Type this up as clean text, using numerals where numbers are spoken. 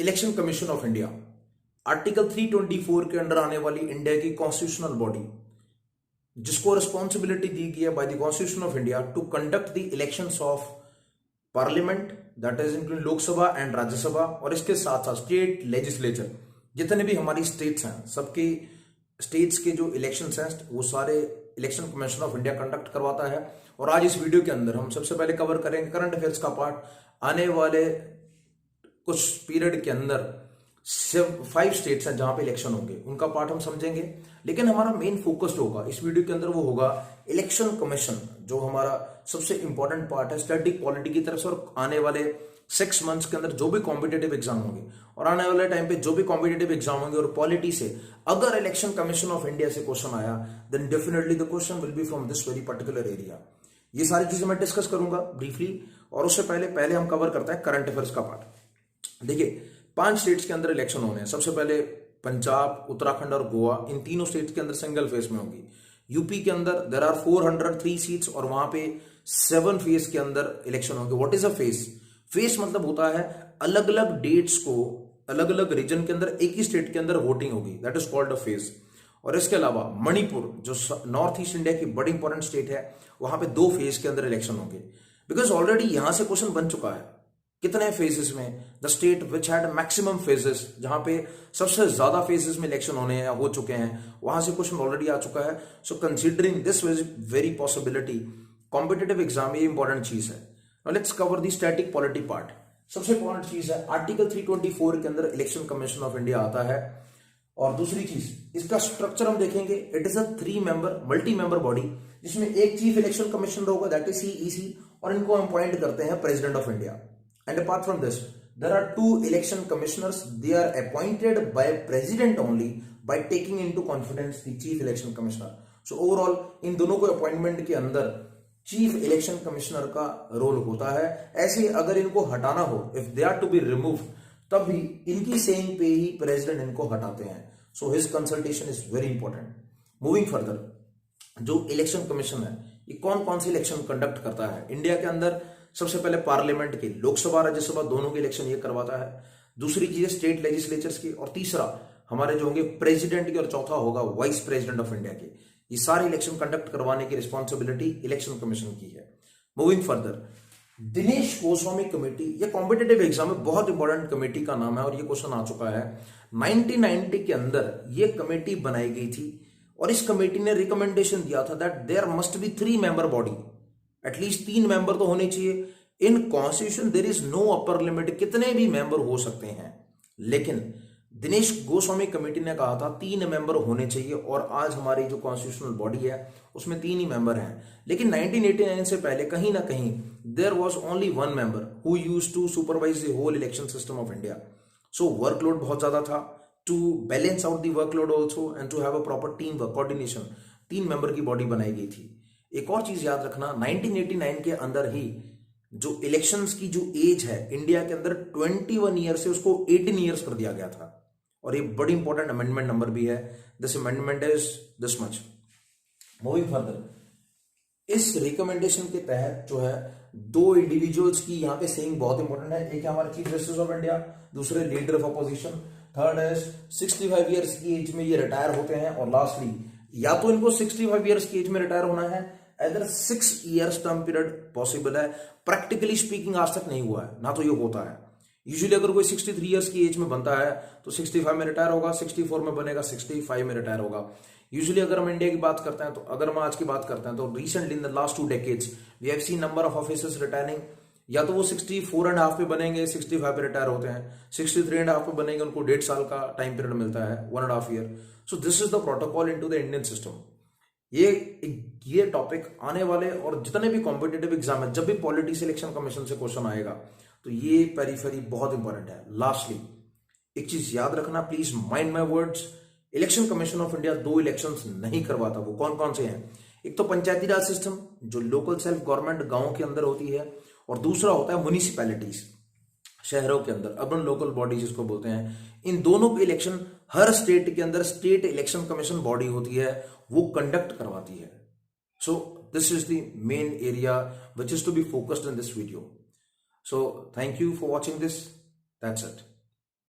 Election commission of India article 324 के under आने वाली इंडिया की कॉन्स्टिट्यूशनल बॉडी, जिसको रिस्पॉन्सिबिलिटी दी गई है by the constitution of India to conduct the elections of parliament, that is including Lok Sabha and Rajya Sabha, और इसके साथ साथ स्टेट लेजिस्लेचर, जितने भी हमारी स्टेट्स हैं, सबके स्टेट्स के जो इलेक्शंस हैं वो सारे election commission of India conduct करवाता है। और आज इस वीडियो के अंदर हम सबसे पहले कवर करेंगे करंट अफेयर्स का पार्ट, आने वाले कुछ पीरियड के अंदर 5 स्टेट्स हैं जहां पे इलेक्शन होंगे, उनका पार्ट हम समझेंगे। लेकिन हमारा मेन फोकस होगा इस वीडियो के अंदर वो होगा इलेक्शन कमीशन, जो हमारा सबसे इंपॉर्टेंट पार्ट है स्टैटिक पॉलिटी की तरफ से। और आने वाले 6 मंथ्स के अंदर जो भी कॉम्पिटेटिव एग्जाम होंगे और आने वाले टाइम पे जो भी कॉम्पिटेटिव एग्जाम होंगे और पॉलिटी से अगर इलेक्शन कमीशन ऑफ इंडिया से क्वेश्चन आया, then definitely the question will be from this very particular area. ये सारी चीजें मैं डिस्कस करूंगा ब्रीफली, और उससे पहले हम कवर करते हैं करंट अफेयर्स का पार्ट। देखिए 5 स्टेट्स के अंदर इलेक्शन होने हैं। सबसे पहले पंजाब, उत्तराखंड और गोवा, इन तीनों स्टेट्स के अंदर सिंगल फेज में होगी। यूपी के अंदर देयर आर 403 सीट्स और वहां पे 7 फेज के अंदर इलेक्शन होंगे। What is a phase? Phase मतलब होता है अलग अलग डेट्स को अलग अलग रीजन के अंदर एक ही स्टेट के अंदर वोटिंग होगी, that is called a phase. और इसके अलावा मणिपुर, जो नॉर्थ ईस्ट इंडिया की बड़ी इंपॉर्टेंट स्टेट है, वहां पे 2 फेज के अंदर इलेक्शन होंगे। बिकॉज ऑलरेडी यहां से क्वेश्चन बन चुका है कितने फेजेस में, the state which had maximum phases, जहां पे सबसे ज्यादा फेजेस में इलेक्शन होने हैं हो चुके हैं, वहां से क्वेश्चन ऑलरेडी आ चुका है। So considering this very possibility, competitive exam ये इंपॉर्टेंट चीज है। Now let's cover the static polity part. सबसे इंपॉर्टेंट चीज है आर्टिकल 324 के अंदर इलेक्शन कमीशन ऑफ इंडिया आता है। और दूसरी चीज इसका स्ट्रक्चर हम देखेंगे, it is a 3 member multi member body, जिसमें एक चीफ इलेक्शन कमिश्नर होगा, दैट इज सीईसी, और इनको अपॉइंट करते हैं president of India. And apart from this, there are 2 election commissioners. They are appointed by president only by taking into confidence the chief election commissioner. So overall, इन दोनों को appointment के अंदर chief election commissioner का role होता है। ऐसे अगर इनको हटाना हो, if they are to be remove, तब भी इनकी सेइंग पे ही प्रेसिडेंट इनको हटाते हैं। So his consultation is very important. Moving further, जो इलेक्शन कमीशन है ये कौन कौन से इलेक्शन कंडक्ट करता है इंडिया के अंदर? सबसे पहले पार्लियामेंट के, लोकसभा राज्यसभा दोनों के इलेक्शन ये करवाता है। दूसरी चीज स्टेट लेजिस्लेचर्स की, और तीसरा हमारे जो होंगे प्रेसिडेंट की, और चौथा होगा वाइस प्रेसिडेंट ऑफ इंडिया के। ये सारे इलेक्शन कंडक्ट करवाने की रिस्पॉन्सिबिलिटी इलेक्शन कमीशन की है। Moving further, Dinesh Goswami committee, ये कॉम्पिटेटिव एग्जाम में बहुत इंपॉर्टेंट कमेटी का नाम है और ये क्वेश्चन आ चुका है। 1990 के अंदर ये कमेटी बनाई गई थी और इस कमेटी ने रिकमेंडेशन दिया था that there must be 3 member body, at least 3 member तो होने चाहिए। In constitution there is no upper limit, कितने भी मेंबर हो सकते हैं, लेकिन दिनेश गोस्वामी कमेटी ने कहा था 3 मेंबर होने चाहिए। और आज हमारी जो कॉन्स्टिट्यूशनल बॉडी है उसमें 3 ही मेंबर हैं। लेकिन 1989 से पहले कहीं ना कहीं there was only 1 member who used to supervise the whole election system of India. So workload बहुत ज्यादा था। To balance out the workload also and to have a proper team work coordination, 3 member की body बनाई गई थी। एक और चीज याद रखना, 1989 के अंदर ही जो इलेक्शंस की जो एज है इंडिया के अंदर 21 ईयर से उसको 18 ईयर्स कर दिया गया था। और ये बड़ी इंपॉर्टेंट अमेंडमेंट नंबर भी है। This amendment is this much. Moving further, इस रिकमेंडेशन के तहत जो है 2 इंडिविजुअल्स की यहाँ पे सेइंग बहुत इंपॉर्टेंट है। एक है हमारे चीफ जस्टिस ऑफ इंडिया, दूसरे leader of opposition, third is 65 years की एज में ये रिटायर होते हैं। और लास्टली, या तो इनको 65 ईयर्स की एज में रिटायर होना है, other 6 years term period possible है। प्रैक्टिकली स्पीकिंग आज तक नहीं हुआ है, ना तो ये होता है। यूजुअली अगर कोई 63 ईयर्स की एज में बनता है तो 65 में रिटायर होगा, 64 में बनेगा, 65 में रिटायर होगा। यूजुअली अगर हम इंडिया की बात करते हैं, तो अगर हम आज की बात करते हैं, तो recently in the last 2 decades we have seen number of officers retiring. या तो वो 64.5 पे बनेंगे, 65 पे रिटायर होते हैं, 63.5 पे बनेंगे, उनको 1.5 साल का टाइम पीरियड मिलता है, 1.5 year. So this is the protocol into the Indian system. ये टॉपिक आने वाले और जितने भी कॉम्पिटेटिव एग्जाम है, जब भी पॉलिटी सिलेक्शन कमीशन से क्वेश्चन आएगा, तो ये पेरीफेरी बहुत इंपॉर्टेंट है। लास्टली एक चीज याद रखना, please mind my words, election commission of India 2 elections नहीं करवाता। वो कौन कौन से हैं? एक तो पंचायती राज सिस्टम, जो लोकल सेल्फ गवर्नमेंट गांव के अंदर होती है, और दूसरा होता है म्युनिसिपैलिटीज, शहरों के अंदर, अर्बन लोकल बॉडी जिसको बोलते हैं। इन दोनों के इलेक्शन हर स्टेट के अंदर स्टेट इलेक्शन कमीशन बॉडी होती है, वो कंडक्ट करवाती है। So this is the main area which is to be focused in this video. So thank you for watching this, that's it.